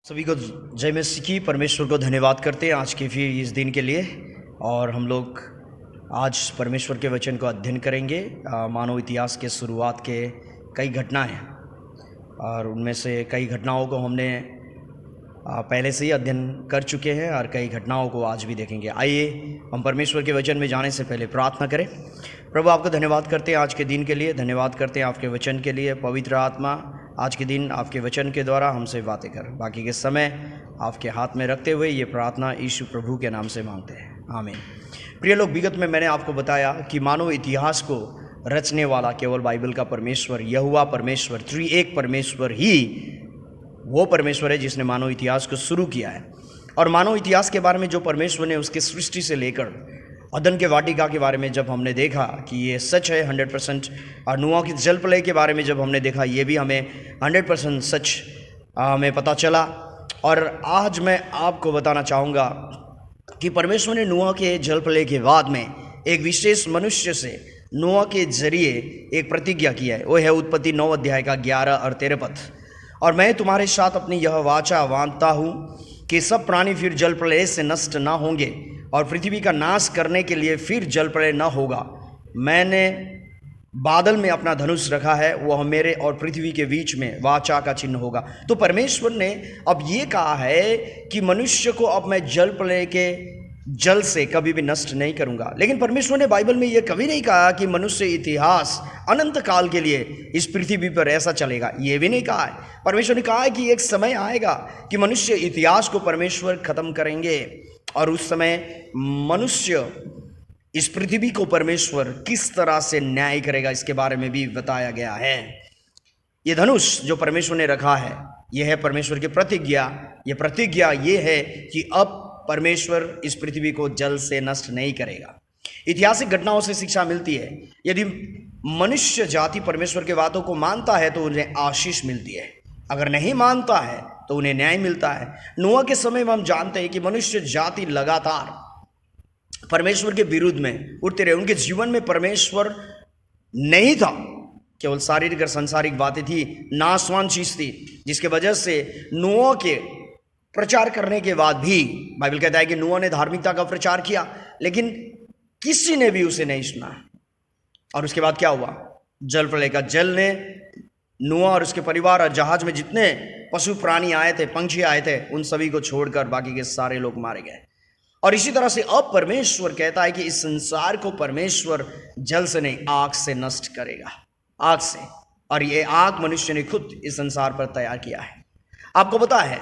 सभी को जय मसीह की। परमेश्वर को धन्यवाद करते हैं आज के फिर इस दिन के लिए। और हम लोग आज परमेश्वर के वचन को अध्ययन करेंगे। मानव इतिहास के शुरुआत के कई घटनाएं, और उनमें से कई घटनाओं को हमने पहले से ही अध्ययन कर चुके हैं और कई घटनाओं को आज भी देखेंगे। आइए हम परमेश्वर के वचन में जाने से पहले प्रार्थना करें। प्रभु, आपको धन्यवाद करते हैं आज के दिन के लिए, धन्यवाद करते हैं आपके वचन के लिए। पवित्र आत्मा, आज के दिन आपके वचन के द्वारा हमसे बातें कर। बाकी के समय आपके हाथ में रखते हुए ये प्रार्थना यीशु प्रभु के नाम से मांगते हैं, आमीन। प्रिय लोग, विगत में मैंने आपको बताया कि मानव इतिहास को रचने वाला केवल बाइबल का परमेश्वर, यहोवा परमेश्वर, त्रिएक परमेश्वर ही वो परमेश्वर है जिसने मानव इतिहास को शुरू किया है। और मानव इतिहास के बारे में जो परमेश्वर ने उसके सृष्टि से लेकर अदन के वाटिका के बारे में जब हमने देखा कि ये सच है 100%, और नूह की जल प्रलय के बारे में जब हमने देखा ये भी हमें 100% सच हमें पता चला। और आज मैं आपको बताना चाहूँगा कि परमेश्वर ने नूह के जल प्रलय के बाद में एक विशेष मनुष्य से नूह के जरिए एक प्रतिज्ञा की है। वो है उत्पत्ति 9 अध्याय का 11 और 13 पद। और मैं तुम्हारे साथ अपनी यह वाचा बांधता हूँ कि सब प्राणी फिर जल प्रलय से नष्ट न होंगे और पृथ्वी का नाश करने के लिए फिर जल प्रलय न होगा। मैंने बादल में अपना धनुष रखा है, वह मेरे और पृथ्वी के बीच में वाचा का चिन्ह होगा। तो परमेश्वर ने अब ये कहा है कि मनुष्य को अब मैं जल प्रलय के जल से कभी भी नष्ट नहीं करूंगा। लेकिन परमेश्वर ने बाइबल में यह कभी नहीं कहा कि मनुष्य इतिहास अनंत काल के लिए इस पृथ्वी पर ऐसा चलेगा, यह भी नहीं कहा है। परमेश्वर ने कहा है कि एक समय आएगा कि मनुष्य इतिहास को परमेश्वर खत्म करेंगे, और उस समय मनुष्य इस पृथ्वी को परमेश्वर किस तरह से न्याय करेगा इसके बारे में भी बताया गया है। ये धनुष जो परमेश्वर ने रखा है, यह है परमेश्वर की प्रतिज्ञा। यह प्रतिज्ञा ये है कि अब परमेश्वर इस पृथ्वी को जल से नष्ट नहीं करेगा। ऐतिहासिक घटनाओं से शिक्षा मिलती है, यदि मनुष्य जाति परमेश्वर के बातों को मानता है तो उन्हें आशीष मिलती है, अगर नहीं मानता है तो उन्हें न्याय मिलता है। नूह के समय में हम जानते हैं कि मनुष्य जाति लगातार परमेश्वर के विरुद्ध में उठते रहे। उनके जीवन में परमेश्वर नहीं था, केवल शारीरिक और सांसारिक बातें थी, नाशवान चीज थी, जिसके वजह से नूह के प्रचार करने के बाद भी बाइबल कहता है कि नूह ने धार्मिकता का प्रचार किया, लेकिन किसी ने भी उसे नहीं सुना। और उसके बाद क्या हुआ? जल प्रलय का जल ने नूह और उसके परिवार और जहाज में जितने पशु प्राणी आए थे, पंछी आए थे, उन सभी को छोड़कर बाकी के सारे लोग मारे गए। और इसी तरह से अब परमेश्वर कहता है कि इस संसार को परमेश्वर जल से नहीं, आग से नष्ट करेगा, आग से। और ये आग मनुष्य ने खुद इस संसार पर तैयार किया है। आपको पता है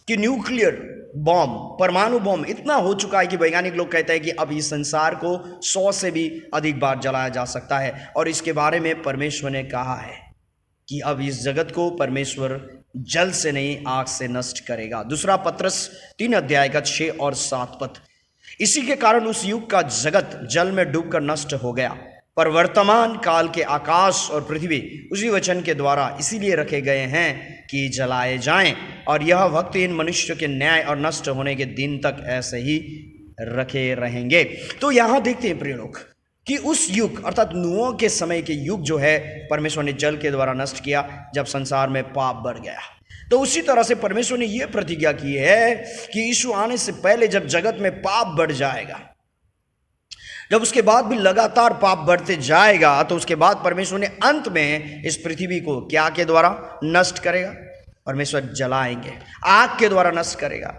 कि न्यूक्लियर बॉम्ब, परमाणु बॉम्ब इतना हो चुका है कि वैज्ञानिक लोग कहते हैं कि अब इस संसार को 100 से भी अधिक बार जलाया जा सकता है। और इसके बारे में परमेश्वर ने कहा है कि अब इस जगत को परमेश्वर जल से नहीं, आग से नष्ट करेगा। दूसरा पत्रस 3 अध्याय का 6 और 7 पद। इसी के कारण उस युग का जगत जल में डूबकर नष्ट हो गया, पर वर्तमान काल के आकाश और पृथ्वी उसी वचन के द्वारा इसीलिए रखे गए हैं कि जलाए जाएं, और यह भक्तिहीन मनुष्य के न्याय और नष्ट होने के दिन तक ऐसे ही रखे रहेंगे। तो यहां देखते हैं प्रिय लोग कि उस युग अर्थात नूह के समय के युग जो है परमेश्वर ने जल के द्वारा नष्ट किया, जब संसार में पाप बढ़ गया। तो उसी तरह से परमेश्वर ने यह प्रतिज्ञा की है कि यीशु आने से पहले जब जगत में पाप बढ़ जाएगा, जब उसके बाद भी लगातार पाप बढ़ते जाएगा, तो उसके बाद परमेश्वर ने अंत में इस पृथ्वी को क्या के द्वारा नष्ट करेगा? परमेश्वर जलाएंगे, आग के द्वारा नष्ट करेगा।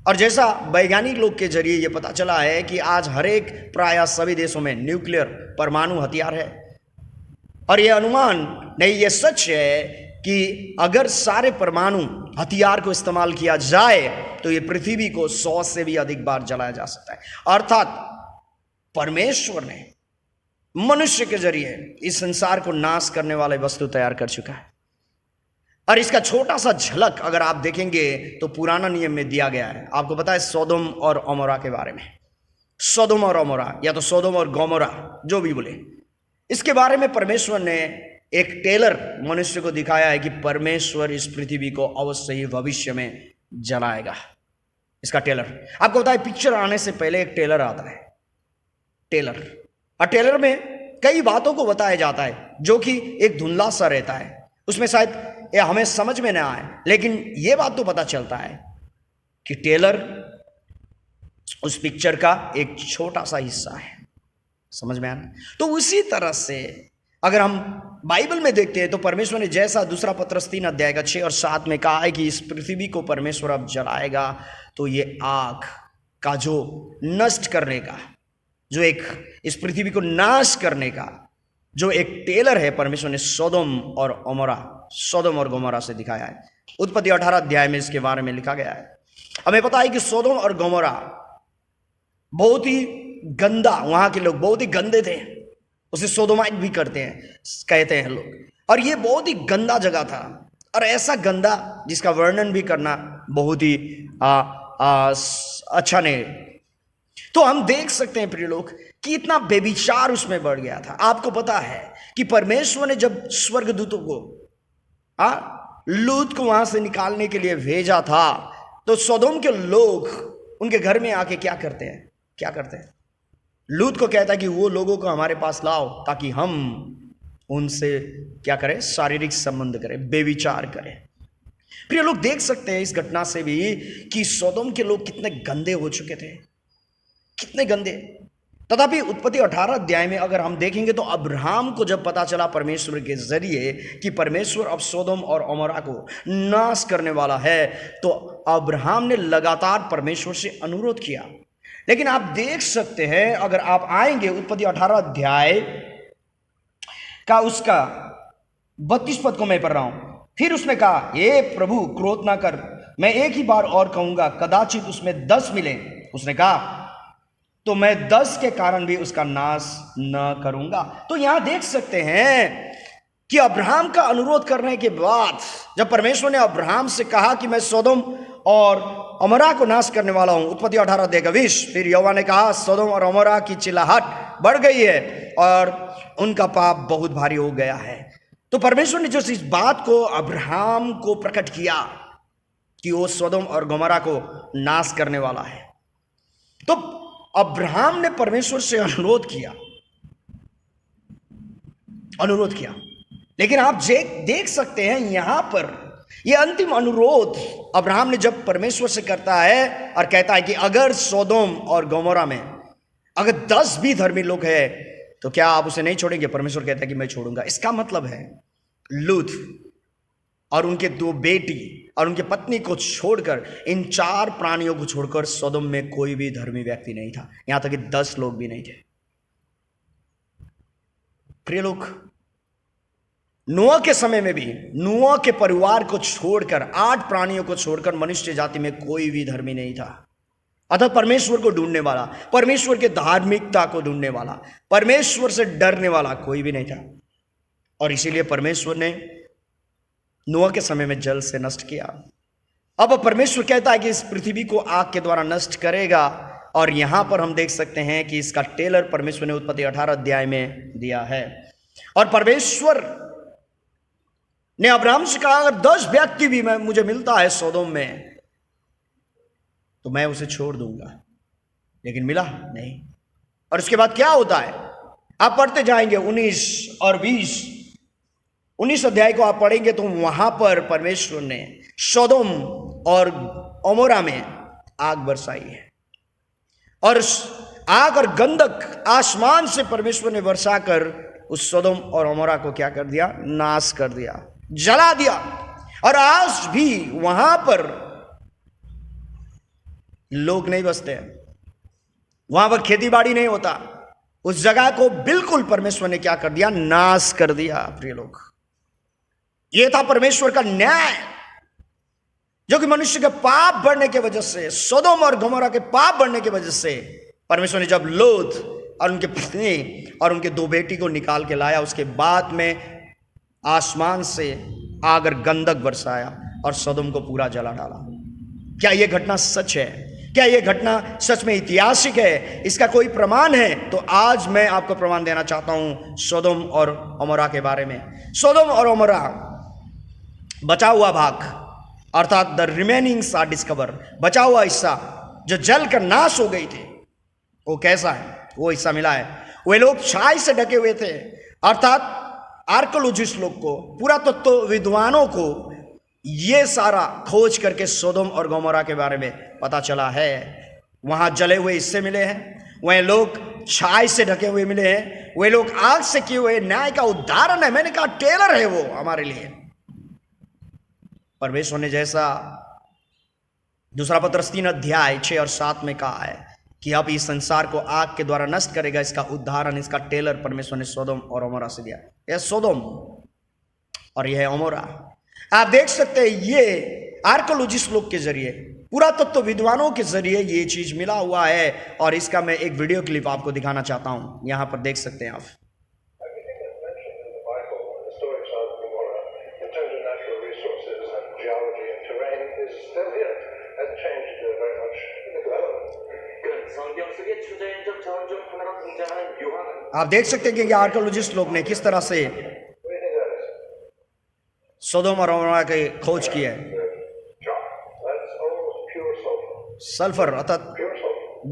और जैसा वैज्ञानिक लोग के जरिए ये पता चला है कि आज हर एक प्राय सभी देशों में न्यूक्लियर परमाणु हथियार है। और ये अनुमान नहीं, ये सच है कि अगर सारे परमाणु हथियार को इस्तेमाल किया जाए तो ये पृथ्वी को 100 से भी अधिक बार जलाया जा सकता है। अर्थात परमेश्वर ने मनुष्य के जरिए इस संसार को नाश करने वाले वस्तु तैयार कर चुका है। और इसका छोटा सा झलक अगर आप देखेंगे तो पुराना नियम में दिया गया है। आपको पता है सोदोम और अमोरा के बारे में, सोदोम और अमोरा या तो सोदोम और गोमोरा जो भी बोले, इसके बारे में परमेश्वर ने एक टेलर मनुष्य को दिखाया है कि परमेश्वर इस पृथ्वी को अवश्य ही भविष्य में जलाएगा। इसका टेलर, आपको पता है पिक्चर आने से पहले एक टेलर आता है, टेलर। और टेलर में कई बातों को बताया जाता है जो कि एक धुंधला सा रहता है। उसमें शायद या हमें समझ में ना आए, लेकिन ये बात तो पता चलता है कि टेलर उस पिक्चर का एक छोटा सा हिस्सा है। समझ में आ रहा है? तो उसी तरह से अगर हम बाइबल में देखते हैं तो परमेश्वर ने जैसा दूसरा पत्रस 3 अध्याय का 6 और 7 में कहा है कि इस पृथ्वी को परमेश्वर अब जलाएगा, तो ये आग का जो नष्ट करने का, जो एक इस पृथ्वी को नाश करने का जो एक टेलर है, परमेश्वर ने सोदोम और गोमोरा से दिखाया है। उत्पत्ति 18 अध्याय में इसके बारे में लिखा गया है। हमें पता है कि सोदोम और गोमोरा बहुत ही गंदा, वहां के लोग बहुत ही गंदे थे, उसे सोदोमाइट भी कहते हैं लोग, और ये बहुत ही गंदा जगह था, और ऐसा गंदा जिसका वर्णन भी करना बहुत ही अच्छा नहीं। तो हम देख सकते हैं प्रिय लोग कि इतना बेविचार उसमें बढ़ गया था। आपको पता है कि परमेश्वर ने जब स्वर्गदूतों को लूत को वहां से निकालने के लिए भेजा था, तो सोदोम के लोग उनके घर में आके क्या करते हैं? लूत को कहता है कि वो लोगों को हमारे पास लाओ ताकि हम उनसे क्या करें? शारीरिक संबंध करें, बेविचार करें। प्रिय लोग देख सकते हैं इस घटना से भी कि सोदोम के लोग कितने गंदे हो चुके थे, कितने गंदे। तथापि उत्पत्ति 18 अध्याय में अगर हम देखेंगे तो अब्राहम को जब पता चला परमेश्वर के जरिए कि परमेश्वर अब सोदोम और गोमोरा को नाश करने वाला है, तो अब्राहम ने लगातार परमेश्वर से अनुरोध किया। लेकिन आप देख सकते हैं, अगर आप आएंगे उत्पत्ति 18 अध्याय का उसका 32 पद को मैं पढ़ रहा हूं। फिर उसने कहा, हे प्रभु क्रोध ना कर, मैं एक ही बार और कहूंगा, कदाचित उसमें 10 मिले। उसने कहा, तो मैं 10 के कारण भी उसका नाश न करूंगा। तो यहां देख सकते हैं कि अब्राहम का अनुरोध करने के बाद जब परमेश्वर ने अब्राहम से कहा कि मैं सोदोम और गोमोरा को नाश करने वाला हूं, उत्पत्ति 18 अध्याय का 20, फिर यहोवा ने कहा, सोदोम और गोमोरा की चिल्लाहट बढ़ गई है और उनका पाप बहुत भारी हो गया है। तो परमेश्वर ने जो इस बात को अब्राहम को प्रकट किया कि वो सोदोम और गोमोरा को नाश करने वाला है, तो अब्राहम ने परमेश्वर से अनुरोध किया। लेकिन आप देख सकते हैं यहां पर यह अंतिम अनुरोध अब्राहम ने जब परमेश्वर से करता है और कहता है कि अगर सोदोम और गोमोरा में अगर 10 भी धर्मी लोग हैं तो क्या आप उसे नहीं छोड़ेंगे? परमेश्वर कहता है कि मैं छोड़ूंगा। इसका मतलब है लूत और उनके 2 बेटी और उनके पत्नी को छोड़कर, इन 4 प्राणियों को छोड़कर सोदोम में कोई भी धर्मी व्यक्ति नहीं था, यहां तक कि 10 लोग भी नहीं थे। प्रिय लोग, नूह के समय में भी नूह के परिवार को छोड़कर, 8 प्राणियों को छोड़कर मनुष्य जाति में कोई भी धर्मी नहीं था। अतः परमेश्वर को ढूंढने वाला, परमेश्वर के धार्मिकता को ढूंढने वाला, परमेश्वर से डरने वाला कोई भी नहीं था। और इसीलिए परमेश्वर ने नूह के समय में जल से नष्ट किया। अब परमेश्वर कहता है कि इस पृथ्वी को आग के द्वारा नष्ट करेगा, और यहां पर हम देख सकते हैं कि इसका टेलर परमेश्वर ने उत्पत्ति 18 अध्याय में दिया है। और परमेश्वर ने अब्राहम से कहा, अगर 10 व्यक्ति भी मुझे मिलता है सोदोम में तो मैं उसे छोड़ दूंगा, लेकिन मिला नहीं। और उसके बाद क्या होता है आप पढ़ते जाएंगे 19 और 19 अध्याय को आप पढ़ेंगे तो वहां पर परमेश्वर ने सोदोम और गोमोरा में आग बरसाई है, और आग और गंधक आसमान से परमेश्वर ने बरसा कर उस सोदोम और गोमोरा को क्या कर दिया? नाश कर दिया, जला दिया। और आज भी वहां पर लोग नहीं बसते हैं, वहां पर खेती बाड़ी नहीं होता, उस जगह को बिल्कुल परमेश्वर ने क्या कर दिया? नाश कर दिया। प्रिय लोग, यह था परमेश्वर का न्याय, जो कि मनुष्य के पाप बढ़ने की वजह से, सोदोम और गोमोरा के पाप बढ़ने की वजह से परमेश्वर ने जब लूत और उनके पत्नी और उनके 2 बेटी को निकाल के लाया, उसके बाद में आसमान से आग और गंधक बरसाया और सोदोम को पूरा जला डाला। क्या यह घटना सच है? क्या यह घटना सच में ऐतिहासिक है? इसका कोई प्रमाण है? तो आज मैं आपको प्रमाण देना चाहता हूं सोदोम और गोमोरा के बारे में। सोदोम और गोमोरा बचा हुआ भाग, अर्थात द रिमेनिंग्स आर डिस्कवर, बचा हुआ हिस्सा जो जल कर नाश हो गई थी, वो कैसा है? वो हिस्सा मिला है। वे लोग छाई से ढके हुए थे, अर्थात आर्कोलॉजिस्ट लोग को, पुरातत्व विद्वानों को ये सारा खोज करके सोदोम और गोमोरा के बारे में पता चला है। वहां जले हुए हिस्से मिले हैं, वह लोग छाई से ढके हुए मिले हैं, वे लोग आग से किए हुए न्याय का उदाहरण है। मैंने कहा टेलर है वो हमारे लिए। परमेश्वर ने जैसा दूसरा पत्रस 3 अध्याय 6 और 7 में कहा है कि अब इस संसार को आग के द्वारा नष्ट करेगा, इसका उदाहरण, इसका टेलर परमेश्वर ने सोदोम और अमोरा से दिया। यह सोदोम और यह अमोरा। आप देख सकते हैं ये आर्कोलॉजिस्ट लोग के जरिए, पुरातत्व विद्वानों के जरिए ये चीज मिला हुआ है। और इसका मैं एक वीडियो क्लिप आपको दिखाना चाहता हूं, यहां पर देख सकते हैं आप। आप देख सकते हैं कि आर्कोलॉजिस्ट लोग ने किस तरह से सोदोम और अमोरा की खोज की है। सल्फर अर्थात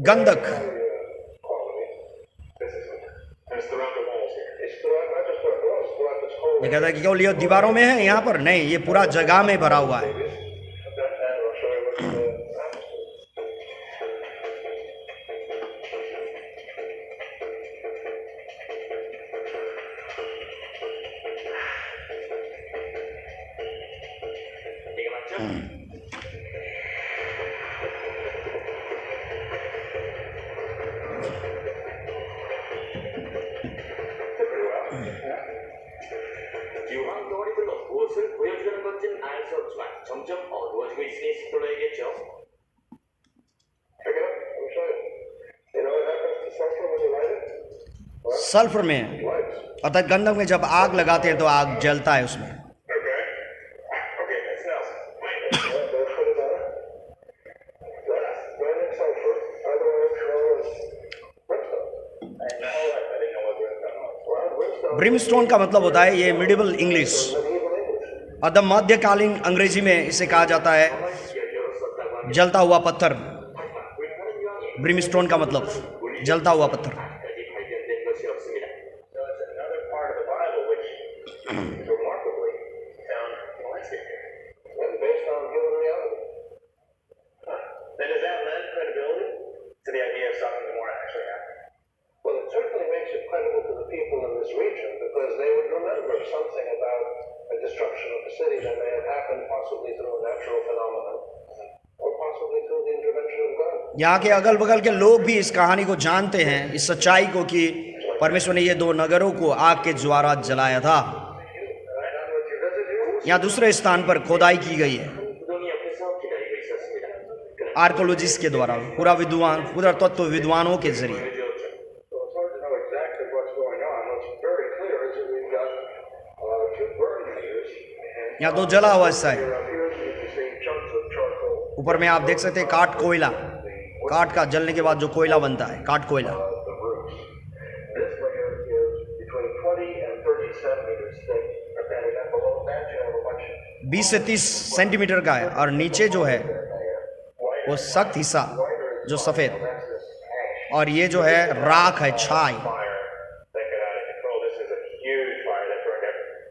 गंधक। ये कहता है कि केवल ये दीवारों में है, यहां पर नहीं, ये पूरा जगह में भरा हुआ है। 유황 덩어리들로 무엇을 보여주려는 건지는 알 수 없지만 점점 어두워지고 있으니 서둘러야겠죠. सल्फर में अर्थात गंधक में जब आग लगाते हैं तो आग जलता है उसमें। ब्रिमस्टोन का मतलब होता है, ये मिडिवल इंग्लिश अदम मध्यकालीन अंग्रेजी में इसे कहा जाता है जलता हुआ पत्थर। ब्रिमस्टोन का मतलब जलता हुआ पत्थर। यहाँ के अगल बगल के लोग भी इस कहानी को जानते हैं, इस सच्चाई को कि परमेश्वर ने ये दो नगरों को आग के द्वारा जलाया था। यहाँ दूसरे स्थान पर खोदाई की गई है आर्कोलॉजिस्ट के द्वारा, पुरातत्व विद्वानों के जरिए। यहाँ दो जला हुआ हिस्सा है। ऊपर में आप देख सकते हैं काठ कोयला, काठ का जलने के बाद जो कोयला बनता है, काठ कोयला। 20 से 30 सेंटीमीटर का है और नीचे जो है वो सख्त हिस्सा जो सफेद, और ये जो है राख है, छाई।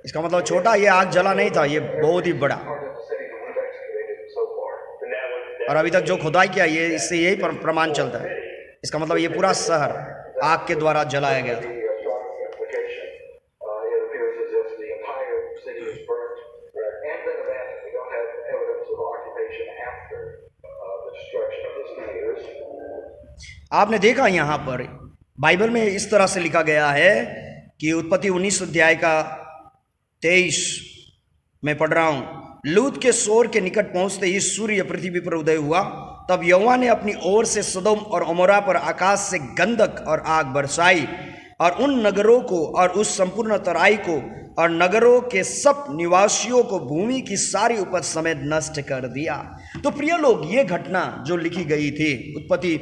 इसका मतलब छोटा ये आग जला नहीं था, ये बहुत ही बड़ा। और अभी तक जो खुदाई किया ये इससे यही प्रमाण चलता है। इसका मतलब ये पूरा शहर आग के द्वारा जलाया गया था। आपने देखा यहाँ पर बाइबल में इस तरह से लिखा गया है कि उत्पत्ति 19 अध्याय का 23 में पढ़ रहा हूं, लूत के सोर के निकट पहुंचते ही सूर्य पृथ्वी पर उदय हुआ। तब यहोवा ने अपनी ओर से सदोम और अमोरा पर आकाश से गंधक और आग बरसाई और उन नगरों को और उस संपूर्ण तराई को और नगरों के सब निवासियों को भूमि की सारी उपज समेत नष्ट कर दिया। तो प्रिय लोग, ये घटना जो लिखी गई थी उत्पत्ति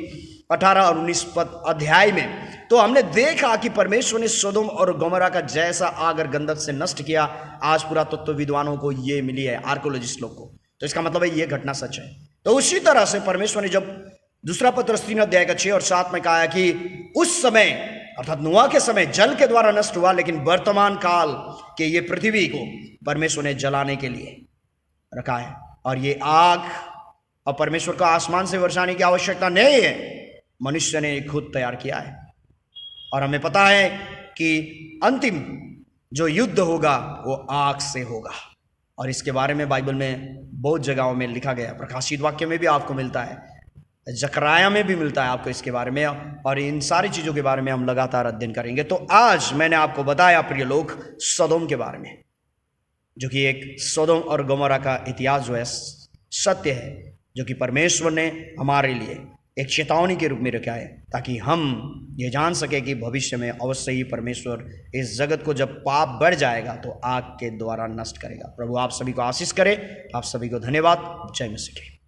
18 और 19 अध्याय में, तो हमने देखा कि परमेश्वर ने सोदोम और गोमोरा का जैसा आग और गंधक से नष्ट किया, आज पुरातत्व विद्वानों को ये मिली है, आर्कोलॉजिस्ट लोग को। तो इसका मतलब है ये घटना सच है। तो उसी तरह से परमेश्वर ने जब दूसरा पत्रस 3 अध्याय का 6 और 7 में कहा कि उस समय अर्थात नूह के समय जल के द्वारा नष्ट हुआ, लेकिन वर्तमान काल के ये पृथ्वी को परमेश्वर ने जलाने के लिए रखा है। और ये आग अब परमेश्वर को आसमान से वर्षाने की आवश्यकता नहीं है, मनुष्य ने खुद तैयार किया है। और हमें पता है कि अंतिम जो युद्ध होगा वो आग से होगा, और इसके बारे में बाइबल में बहुत जगहों में लिखा गया। प्रकाशित वाक्य में भी आपको मिलता है, जकराया में भी मिलता है आपको इसके बारे में, और इन सारी चीज़ों के बारे में हम लगातार अध्ययन करेंगे। तो आज मैंने आपको बताया प्रिय लोग सदोम के बारे में, जो कि एक सदोम और गमोरा का इतिहास जो है सत्य है, जो कि परमेश्वर ने हमारे लिए एक चेतावनी के रूप में रखा है, ताकि हम ये जान सके कि भविष्य में अवश्य ही परमेश्वर इस जगत को जब पाप बढ़ जाएगा तो आग के द्वारा नष्ट करेगा। प्रभु आप सभी को आशीष करे। आप सभी को धन्यवाद। जय मसीह की।